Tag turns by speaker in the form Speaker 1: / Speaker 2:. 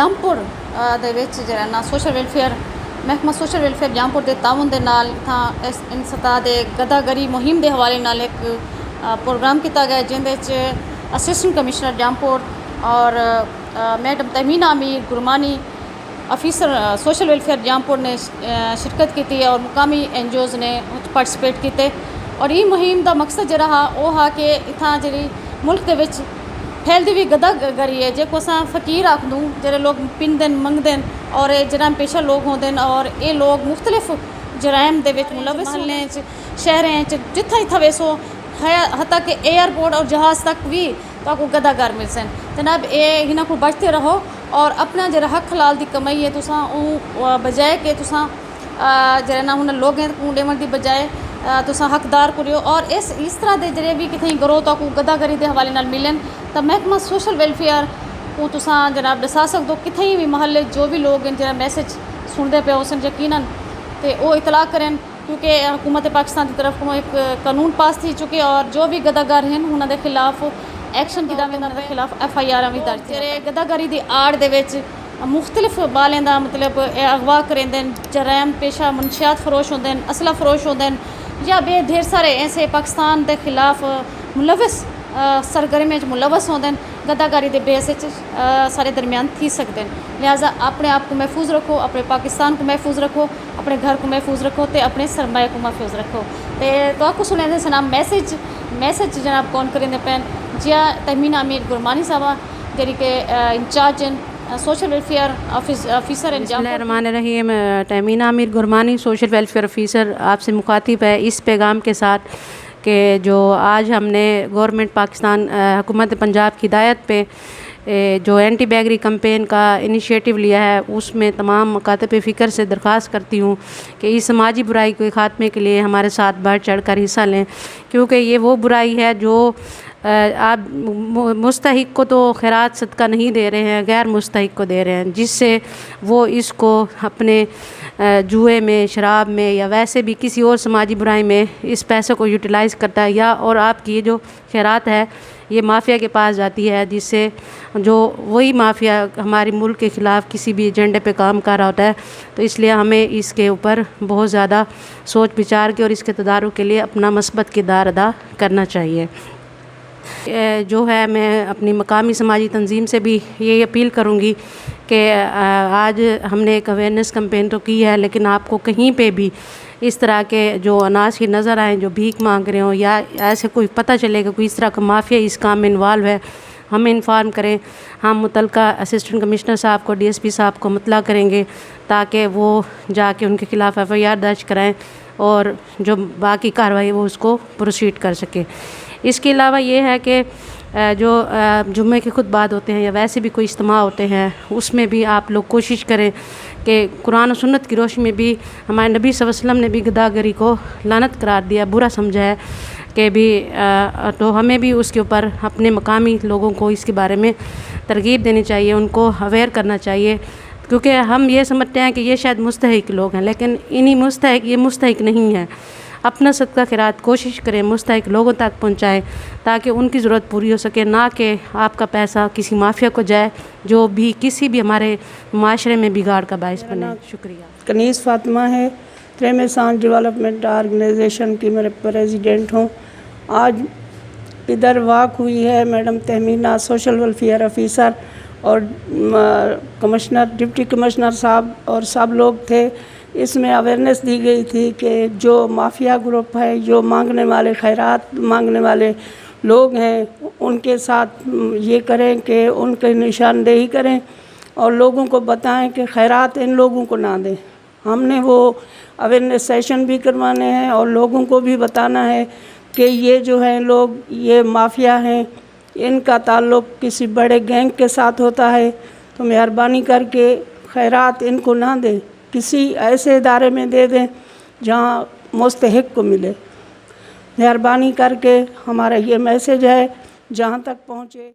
Speaker 1: جامپور دے وچ جڑا نا social welfare محکمہ سوشل ویلفیئر جامپور دے تعاون دے نال ان سطح دے گداگری مہم دے حوالے نال ایک پروگرام کیتا گیا جن وچ اسسٹنٹ کمشنر جامپور اور madam Tahmina Amir Gurmani officer social welfare Jampur نے شرکت کی اور مقامی این جی اوز نے پارٹیسپیٹ کیتے اور یہ مہم دا مقصد جو رہا وہ ہا کہ اتنا جی ملک دے وچ پھیلتی ہوئی گداگری ہے جس کو فقیر آخ دوں جڑے لوگ پندن منگدن اور جرائم پیشہ لوگ ہوندے اور یہ لوگ مختلف جرائم دے وچ ملوث محلے شہریں جتھا ہی ویسو حتیٰ کہ ایئرپورٹ اور جہاز تک بھی تو گداگر مل سن جناب یہ انہاں کو بچتے رہو اور اپنا جڑا حق حلال دی کمائی ہے تساں او بجائے کہ تساں جڑے نا ہن لوگیں کو ڈیون دی بجائے تساں حقدار کریو اور اس طرح دے جڑے بھی کتھیں گروہ تو کو گداگری دے حوالے نال ملن تو محکمہ سوشل ویلفیئر کو تساں جناب دسا سکدو کتھیں بھی محلے جو بھی لوگ جڑا میسج سنتے پے ہو سن یقیناً تے او اطلاع کریں کیونکہ حکومت پاکستان کی طرف ایک قانون پاس تھی چکے اور جو بھی گداگر ہیں انہوں دے خلاف ایکشن کیا انہوں دے خلاف FIR بھی درج ہے گداگری دی آڑ دے وچ مختلف بالیں دا مطلب اغوا کریں جرائم پیشہ منشیات فروش ہوندے اسلحہ فروش ہوندے یا بے ڈھیر سارے ایسے پاکستان دے خلاف ملوث سرگرمی ملوث ہوندے گداگاری دے بیس سارے درمیان تھی سکتے ہیں لہٰذا اپنے آپ کو محفوظ رکھو اپنے پاکستان کو محفوظ رکھو اپنے گھر کو محفوظ رکھو تے اپنے سرمایہ کو محفوظ رکھو تو آپ کو سنیں دے سنا میسج جناب کون کریں دے پین جیا تہمینہ امیر گرمانی صاحبہ جڑی کہ انچارج سوشل ویلفیئر آفیسر
Speaker 2: بسم اللہ الرحمن الرحیم Tehmina Amir Gurmani social welfare officer آپ سے مخاطب ہے اس پیغام کے ساتھ کہ جو آج ہم نے گورنمنٹ پاکستان حکومت پنجاب کی ہدایت پہ جو اینٹی بیگری کمپین کا انیشیٹو لیا ہے اس میں تمام مکاتب فکر سے درخواست کرتی ہوں کہ اس سماجی برائی کے خاتمے کے لیے ہمارے ساتھ بڑھ چڑھ کر حصہ لیں کیونکہ یہ وہ برائی ہے جو آپ مستحق کو تو خیرات صدقہ نہیں دے رہے ہیں غیر مستحق کو دے رہے ہیں جس سے وہ اس کو اپنے جوئے میں شراب میں یا ویسے بھی کسی اور سماجی برائی میں اس پیسے کو یوٹیلائز کرتا ہے یا اور آپ کی یہ جو خیرات ہے یہ مافیا کے پاس جاتی ہے جس سے جو وہی مافیا ہمارے ملک کے خلاف کسی بھی ایجنڈے پہ کام کر رہا ہوتا ہے تو اس لیے ہمیں اس کے اوپر بہت زیادہ سوچ بچار کے اور اس کے تدارک کے لیے اپنا مثبت کردار ادا کرنا چاہیے جو ہے میں اپنی مقامی سماجی تنظیم سے بھی یہ اپیل کروں گی کہ آج ہم نے ایک اویئرنیس کمپین تو کی ہے لیکن آپ کو کہیں پہ بھی اس طرح کے جو اناج کی نظر آئیں جو بھیک مانگ رہے ہوں یا ایسے کوئی پتہ چلے گا کوئی اس طرح کا مافیا اس کام میں انوالو ہے ہمیں انفارم کریں ہم متعلقہ اسسٹنٹ کمشنر صاحب کو DSP صاحب کو مطلع کریں گے تاکہ وہ جا کے ان کے خلاف FIR درج کرائیں اور جو باقی کارروائی وہ اس کو پروسیڈ کر سکے اس کے علاوہ یہ ہے کہ جو جمعے کے خطبات ہوتے ہیں یا ویسے بھی کوئی اجتماع ہوتے ہیں اس میں بھی آپ لوگ کوشش کریں کہ قرآن و سنت کی روشنی میں بھی ہمارے نبی صلی اللہ علیہ وسلم نے بھی گداگری کو لعنت قرار دیا برا سمجھا ہے کہ بھی تو ہمیں بھی اس کے اوپر اپنے مقامی لوگوں کو اس کے بارے میں ترغیب دینی چاہیے ان کو اویئر کرنا چاہیے کیونکہ ہم یہ سمجھتے ہیں کہ یہ شاید مستحق لوگ ہیں لیکن انہی مستحق نہیں ہے اپنا صدقہ خیرات کوشش کریں مستحق لوگوں تک پہنچائیں تاکہ ان کی ضرورت پوری ہو سکے نہ کہ آپ کا پیسہ کسی مافیا کو جائے جو بھی کسی بھی ہمارے معاشرے میں بگاڑ کا باعث بنے شکریہ
Speaker 3: کنیز فاطمہ ہے تریمسان ڈیولپمنٹ آرگنائزیشن کی میں پریزیڈنٹ ہوں آج ادھر واک ہوئی ہے madam Tehmina social welfare officer اور کمشنر ڈپٹی کمشنر صاحب اور سب لوگ تھے اس میں اویئرنیس دی گئی تھی کہ جو مافیا گروپ ہے جو مانگنے والے خیرات مانگنے والے لوگ ہیں ان کے ساتھ یہ کریں کہ ان کی نشاندہی کریں اور لوگوں کو بتائیں کہ خیرات ان لوگوں کو نہ دیں ہم نے وہ اویئرنیس سیشن بھی کروانے ہیں اور لوگوں کو بھی بتانا ہے کہ یہ جو ہیں لوگ یہ مافیا ہیں ان کا تعلق کسی بڑے گینگ کے ساتھ ہوتا ہے تو مہربانی کر کے خیرات ان کو نہ دیں کسی ایسے ادارے میں دے دیں جہاں مستحق کو ملے مہربانی کر کے ہمارا یہ میسج ہے جہاں تک پہنچے